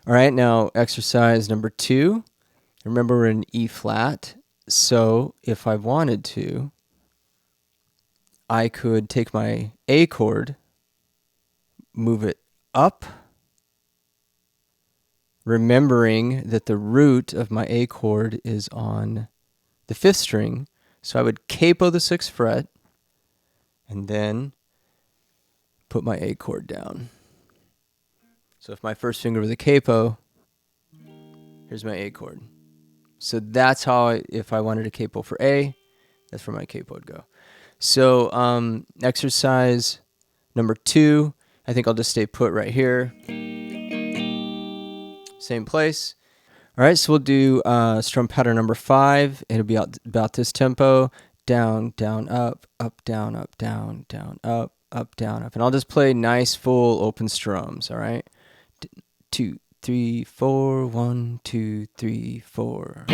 All right, now exercise number 2. Remember we're in E flat, so if I wanted to, I could take my A chord, move it up, remembering that the root of my A chord is on the 5th string. So I would capo the 6th fret and then put my A chord down. So if my first finger was a capo, here's my A chord. So that's how, if I wanted a capo for A, that's where my capo would go. So exercise number 2, I think I'll just stay put right here. Same place. All right, so we'll do strum pattern number 5. It'll be about this tempo. Down, down, up, down, up, down, up, down, up. And I'll just play nice, full, open strums, all right? 2, 3, 4, 1, 2, 3, 4.